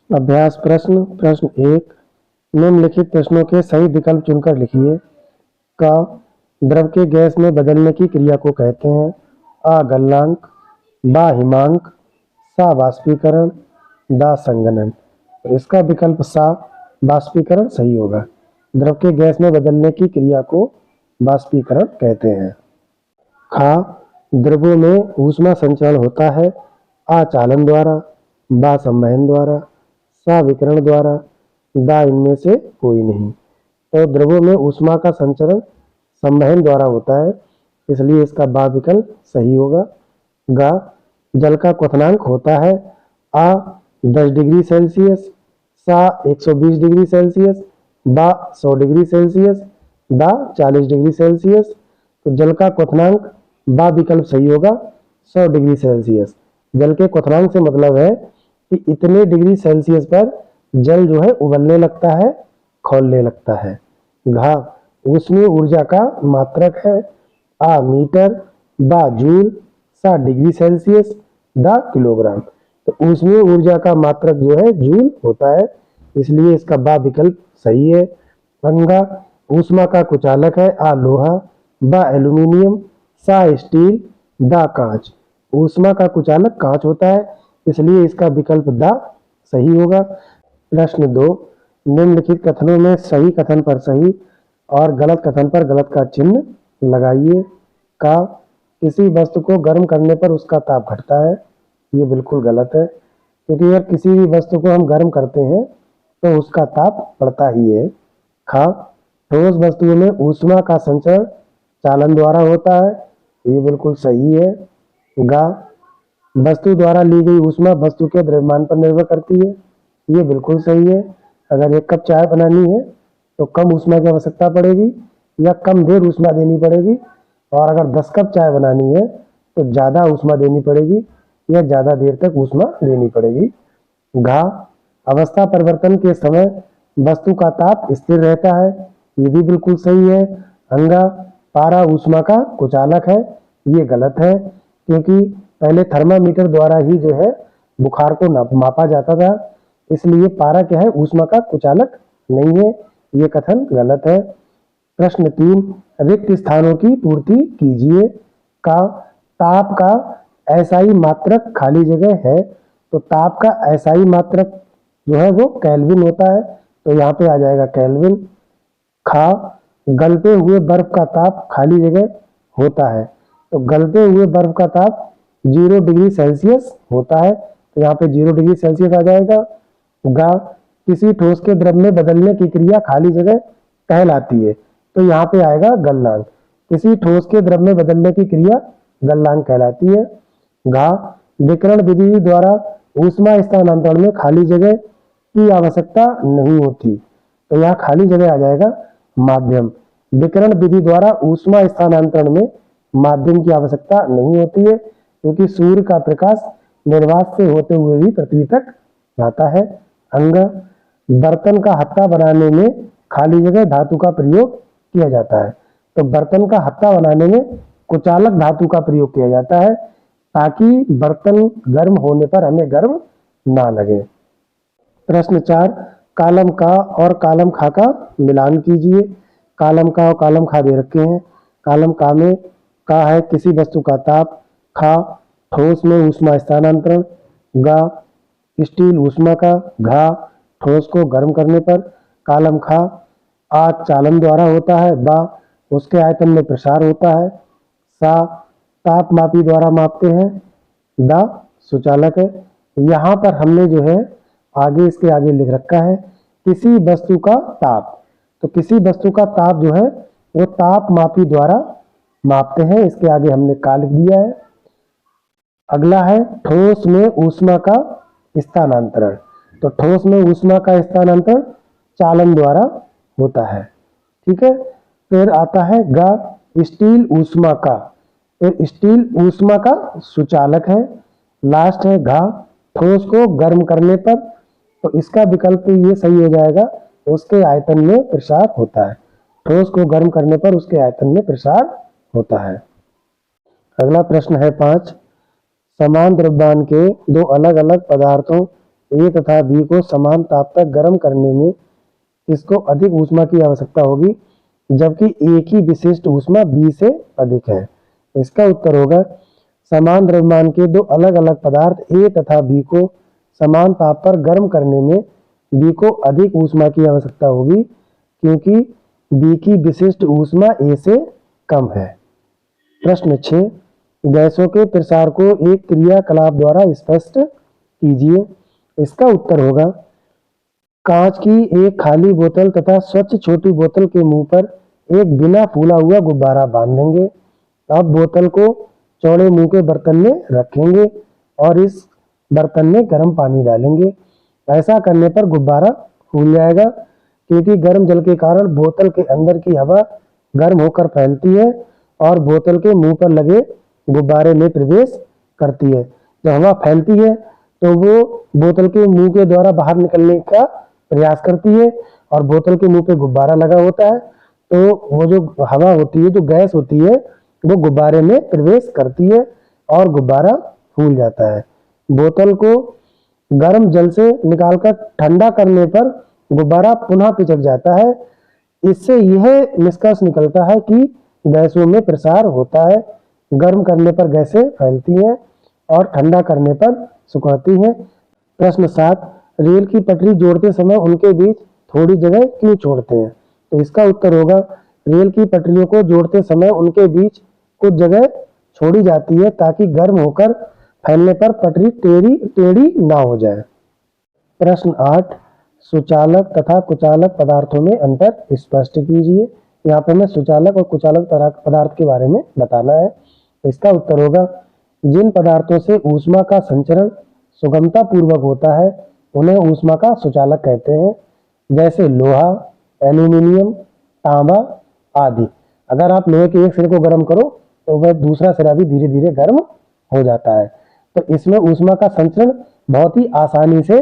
अभ्यास प्रश्न प्रश्न 1, निम्नलिखित प्रश्नों के सही विकल्प चुनकर लिखिए। क, द्रव के गैस में बदलने की क्रिया को कहते हैं। अ, गलनांक, बा, हिमांक, सा, बाष्पीकरण, दा, संघनन। तो इसका विकल्प सा, बाष्पीकरण सही होगा। द्रव के गैस में बदलने की क्रिया को बाष्पीकरण कहते हैं। खा, द्रवों में ऊष्मा संचरण होता है। आ, चालन द्वारा, बा, संवहन द्वारा, सा, विकिरण द्वारा, दा, इनमें से कोई नहीं। तो द्रवों में ऊष्मा का संचरण संवहन द्वारा होता है, इसलिए इसका बा विकल्प सही होगा। गा, जल का क्वथनांक होता है। आ, 10 डिग्री सेल्सियस, सा, 120 डिग्री सेल्सियस, बा, 100 डिग्री सेल्सियस, दा, 40 डिग्री सेल्सियस। तो जल का क्वथनांक बा विकल्प सही होगा, 100 डिग्री सेल्सियस। जल के क्वथनांक से मतलब है कि इतने डिग्री सेल्सियस पर जल जो है उबलने लगता है, खौलने लगता है। घा, ऊष्मीय ऊर्जा का मात्रक है। आ, मीटर, बा, जूल, सा, डिग्री सेल्सियस, दा, किलोग्राम। तो ऊष्मीय ऊर्जा का मात्रक जो है जूल होता है, इसलिए इसका बा विकल्प सही है। अंगा, ऊष्मा का कुचालक है। आ, लोहा, बा, एल्यूमिनियम, सा, स्टील, दा, कांच। ऊष्मा का कुचालक कांच होता है, इसलिए इसका विकल्प दा सही होगा। प्रश्न 2, निम्नलिखित कथनों में सही कथन पर सही और गलत कथन पर गलत का चिन्ह लगाइए। का, किसी वस्तु को गर्म करने पर उसका ताप घटता है। ये बिल्कुल गलत है, क्योंकि अगर किसी भी वस्तु को हम गर्म करते हैं तो उसका ताप बढ़ता ही है। खा, ठोस वस्तुओं में ऊष्मा का संचरण चालन द्वारा होता है। ये बिल्कुल सही है। गा, वस्तु द्वारा ली गई ऊष्मा वस्तु के द्रव्यमान पर निर्भर करती है। ये बिल्कुल सही है। अगर 1 कप चाय बनानी है तो कम ऊष्मा की आवश्यकता पड़ेगी या कम देर ऊष्मा देनी पड़ेगी, और अगर 10 कप चाय बनानी है तो ज़्यादा ऊष्मा देनी पड़ेगी या ज़्यादा देर तक ऊष्मा देनी पड़ेगी। घा, अवस्था परिवर्तन के समय वस्तु का ताप स्थिर रहता है। ये भी बिल्कुल सही है। अंगा, पारा ऊष्मा का कुचालक है। ये गलत है, क्योंकि पहले थर्मामीटर द्वारा ही जो है बुखार को मापा जाता था, इसलिए पारा क्या है, ऊष्मा का कुचालक नहीं है। ये कथन गलत है। प्रश्न 3, रिक्त स्थानों की पूर्ति कीजिए। का, ताप का एसआई मात्रक खाली जगह है। तो ताप का एसआई मात्रक जो है वो केल्विन होता है, तो यहाँ पे आ जाएगा केल्विन। खा, गलते हुए बर्फ का ताप खाली जगह होता है। तो गलते हुए बर्फ का ताप 0 डिग्री सेल्सियस होता है, तो यहाँ पे 0 डिग्री सेल्सियस आ जाएगा। गा, किसी ठोस के द्रव में बदलने की क्रिया खाली जगह कहलाती है, तो यहाँ पे आएगा गलनांक। किसी ठोस के द्रव में बदलने की क्रिया गलनांक कहलाती है। घा, विकिरण विधि द्वारा ऊष्मा स्थानांतरण में खाली जगह की आवश्यकता नहीं होती, तो यहाँ खाली जगह आ जाएगा माध्यम। विकिरण विधि द्वारा ऊष्मा स्थानांतरण में माध्यम की आवश्यकता नहीं होती है, क्योंकि सूर्य का प्रकाश निर्वात से होते हुए भी पृथ्वी तक जाता है। अंग, बर्तन का हत्था बनाने में खाली जगह धातु का प्रयोग किया जाता है। तो बर्तन का हत्था बनाने में कुचालक धातु का प्रयोग किया जाता है, ताकि बर्तन गर्म होने पर हमें गर्म ना लगे। प्रश्न 4, कालम का और कालम खा का मिलान कीजिए। कालम का और कालम खा दे रखे हैं। कालम का में का है किसी वस्तु का ताप। खा, ठोस में ऊष्मा स्थानांतरण। गा, स्टील ऊष्मा का। घा, ठोस को गर्म करने पर। कालम खा, आ, चालन द्वारा होता है। बा, उसके आयतन में प्रसार होता है। सा, तापमापी द्वारा मापते हैं। दा, सुचालक है। यहाँ पर हमने जो है आगे इसके आगे लिख रखा है किसी वस्तु का ताप। तो किसी वस्तु का ताप जो है वो तापमापी द्वारा मापते हैं, इसके आगे हमने का लिख दिया है। अगला है ठोस में ऊष्मा का स्थानांतरण। तो ठोस में ऊष्मा का स्थानांतरण चालन द्वारा होता है। ठीक है, फिर आता है गा, स्टील ऊष्मा का। फिर स्टील ऊष्मा का सुचालक है। लास्ट है घा, ठोस को गर्म करने पर। तो इसका विकल्प ये सही हो जाएगा, उसके आयतन में प्रसार होता है। ठोस को गर्म करने पर उसके आयतन में प्रसार होता है। अगला प्रश्न है 5, समान द्रव्यमान के दो अलग अलग पदार्थों ए तथा बी को समान ताप तक गर्म करने में किसको अधिक ऊष्मा की आवश्यकता होगी, जबकि ए की विशिष्ट ऊष्मा बी से अधिक है। इसका उत्तर होगा समान द्रव्यमान के दो अलग अलग पदार्थ ए तथा बी को समान ताप पर गर्म करने में बी को अधिक ऊष्मा की आवश्यकता होगी, क्योंकि बी की विशिष्ट ऊष्मा ए से कम है। प्रश्न 6, गैसों के प्रसार को एक क्रियाकलाप द्वारा स्पष्ट कीजिए। इसका उत्तर होगा कांच की एक खाली बोतल तथा स्वच्छ छोटी बोतल के मुंह पर एक बिना फूला हुआ गुब्बारा बांध देंगे। अब बोतल को चौड़े मुंह के बर्तन में रखेंगे और इस बर्तन में गर्म पानी डालेंगे। ऐसा करने पर गुब्बारा फूल जाएगा, क्योंकि गर्म जल के कारण बोतल के अंदर की हवा गर्म होकर फैलती है और बोतल के मुंह पर लगे गुब्बारे में प्रवेश करती है। जब हवा फैलती है तो वो बोतल के मुंह के द्वारा बाहर निकलने का प्रयास करती है और बोतल के मुंह पे गुब्बारा लगा होता है, तो वो जो हवा होती है, जो गैस होती है, वो गुब्बारे में प्रवेश करती है और गुब्बारा फूल जाता है। बोतल को गर्म जल से निकालकर ठंडा करने पर गुब्बारा पुनः पिचक जाता है। इससे यह निष्कर्ष निकलता है कि गैसों में प्रसार होता है। गर्म करने पर गैसें फैलती हैं और ठंडा करने पर सुखाती हैं। प्रश्न 7, रेल की पटरी जोड़ते समय उनके बीच थोड़ी जगह क्यों छोड़ते हैं? तो इसका उत्तर होगा रेल की पटरियों को जोड़ते समय उनके बीच कुछ जगह छोड़ी जाती है ताकि गर्म होकर फैलने पर पटरी टेढ़ी ना हो जाए। प्रश्न 8, सुचालक तथा कुचालक पदार्थों में अंतर स्पष्ट कीजिए। यहाँ पर हमें सुचालक और कुचालक पदार्थ के बारे में बताना है। इसका उत्तर होगा जिन पदार्थों से ऊष्मा का संचरण सुगमता पूर्वक होता है उन्हें ऊष्मा का सुचालक कहते हैं, जैसे लोहा, एल्यूमिनियम, तांबा आदि। अगर आप लोहे के एक सिरे को गर्म करो तो वह दूसरा सिरा भी धीरे धीरे गर्म हो जाता है, तो इसमें ऊष्मा का संचरण बहुत ही आसानी से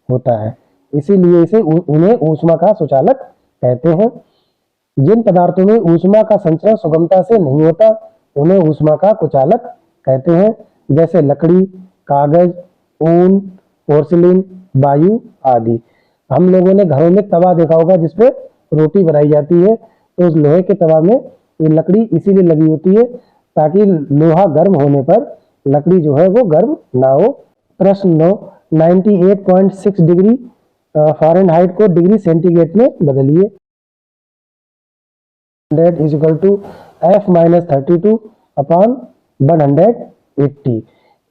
होता है, इसीलिए उन्हें ऊष्मा का सुचालक कहते हैं। जिन पदार्थों में ऊष्मा का संचरण सुगमता से नहीं होता उन्हें ऊष्मा का कुचालक कहते हैं, जैसे लकड़ी, कागज, ऊन, पोर्सिलिन, वायु आदि। हम लोगों ने घरों में तवा देखा होगा जिसपे रोटी बनाई जाती है, तो उस लोहे के तवा में ये लकड़ी इसीलिए लगी होती है ताकि लोहा गर्म होने पर लकड़ी जो है वो गर्म ना हो। प्रश्न 9, 98.6 डिग्री फ़ारेनहाइट को डिग्री सेंटीग्रेड में बदलिए। that is equal to f minus 32 upon 180।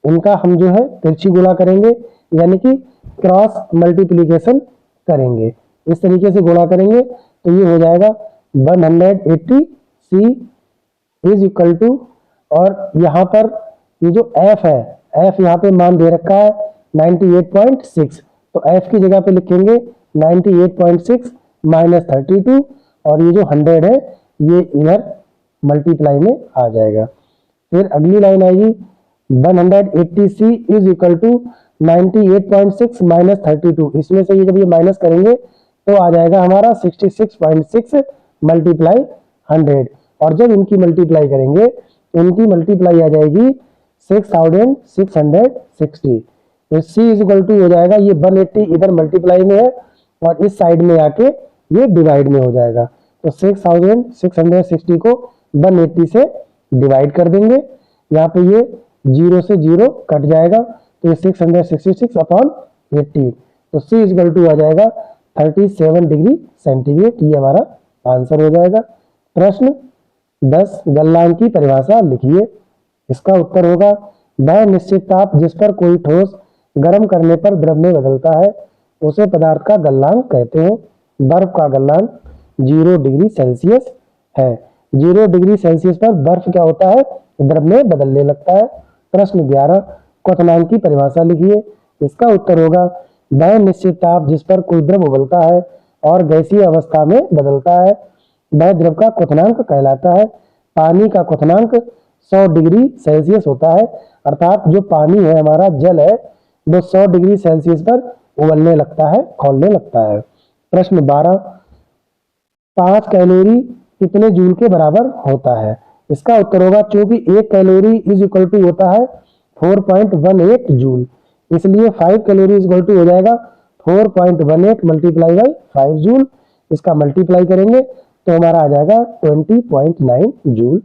इनका हम जो है तिरछी गुणा करेंगे, यानी कि क्रॉस मल्टीप्लीकेशन करेंगे। इस तरीके से गुणा करेंगे तो ये हो जाएगा 180 c इज इक्वल टू, और यहाँ पर ये जो f है, f यहाँ पे मान दे रखा है 98.6, तो f की जगह पे लिखेंगे 98.6 माइनस 32, और ये जो 100 है ये इधर मल्टीप्लाई में आ जाएगा। फिर अगली लाइन आएगी 180c is equal to 98.6 minus 32। इसमें से ये जब ये माइनस करेंगे तो आ जाएगा हमारा 66.6 मल्टीप्लाई 100, और जब इनकी मल्टीप्लाई करेंगे इनकी मल्टीप्लाई आ जाएगी 6660। तो c इज इक्वल टू हो जाएगा, ये 180 इधर मल्टीप्लाई में है और इस साइड में आके ये डिवाइड में हो जाएगा। तो 6660 को 180 से डिवाइड कर देंगे, यहाँ पे ये 0 से 0 कट जाएगा, तो ये 666 अपॉन 80, तो c इज इक्वल टू आ जाएगा 37 डिग्री सेंटीग्रेड। ये हमारा आंसर हो जाएगा। प्रश्न 10, गलनांक की परिभाषा लिखिए। इसका उत्तर होगा वह निश्चित ताप जिस पर कोई ठोस गर्म करने पर द्रव में बदलता है उसे पदार्थ का गलनांक कहते हैं। बर्फ का गलनांक 0 डिग्री सेल्सियस है। 0 डिग्री सेल्सियस पर बर्फ क्या होता है, द्रव में बदलने लगता है। प्रश्न 11, क्वथनांक की परिभाषा लिखिए। इसका उत्तर होगा वह निश्चित ताप जिस पर कोई द्रव उबलता है और गैसीय अवस्था में बदलता है वह द्रव का क्वथनांक कहलाता है। पानी का क्वथनांक 100 डिग्री सेल्सियस होता है, अर्थात जो पानी है हमारा जल है वो 100 डिग्री सेल्सियस पर उबलने लगता है, खौलने लगता है। प्रश्न 12, 5 कैलोरी कितने जूल के बराबर होता है? इसका उत्तर होगा चूंकि 1 कैलोरी इज इक्वल टू होता है 4.18 जूल, इसलिए 5 कैलोरी इक्वल टू हो जाएगा 4.18 मल्टीप्लाई बाई 5 जूल। इसका मल्टीप्लाई करेंगे तो हमारा आ जाएगा 20.9 जूल।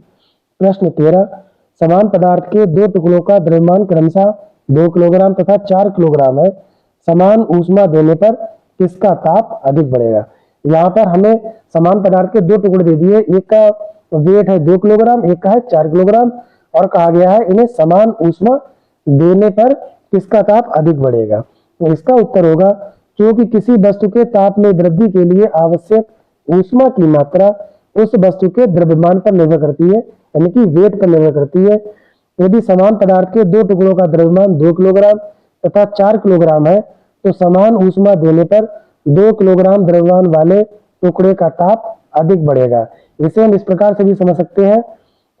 प्रश्न 13, समान पदार्थ के दो टुकड़ों का द्रव्यमान क्रमशः 2 किलोग्राम तथा 4 किलोग्राम है, समान ऊष्मा देने पर किसका ताप अधिक बढ़ेगा। यहाँ पर हमें समान पदार्थ के दो टुकड़े दे दिए, एक का वेट है 2 किलोग्राम, एक का है 4 किलोग्राम, और कहा गया है इन्हें समान ऊष्मा देने पर किसका ताप अधिक बढ़ेगा। तो इसका उत्तर होगा, क्योंकि किसी वस्तु के ताप में वृद्धि के लिए आवश्यक ऊष्मा की मात्रा उस वस्तु के द्रव्यमान पर निर्भर करती है, यानी कि वेट पर निर्भर करती है। यदि समान पदार्थ के दो टुकड़ों का द्रव्यमान 2 किलोग्राम तथा 4 किलोग्राम है, तो समान ऊष्मा देने पर 2 किलोग्राम द्रव्यमान वाले टुकड़े का ताप अधिक बढ़ेगा। इसे हम इस प्रकार से भी समझ सकते हैं,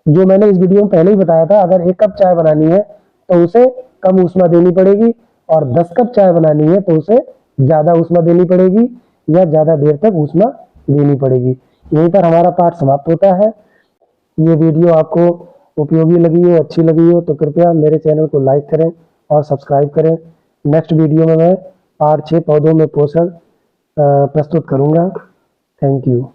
जो मैंने इस वीडियो में पहले ही बताया था, अगर 1 कप चाय बनानी है तो उसे कम ऊष्मा देनी पड़ेगी, और 10 कप चाय बनानी है तो उसे ज्यादा ऊष्मा देनी पड़ेगी या ज्यादा देर तक ऊष्मा देनी पड़ेगी। यहीं पर हमारा पाठ समाप्त होता है। ये वीडियो आपको उपयोगी लगी हो, अच्छी लगी हो तो कृपया मेरे चैनल को लाइक करें और सब्सक्राइब करें। नेक्स्ट वीडियो में मैं पार्ट 6 पौधों में पोषण प्रस्तुत करूंगा। Thank you.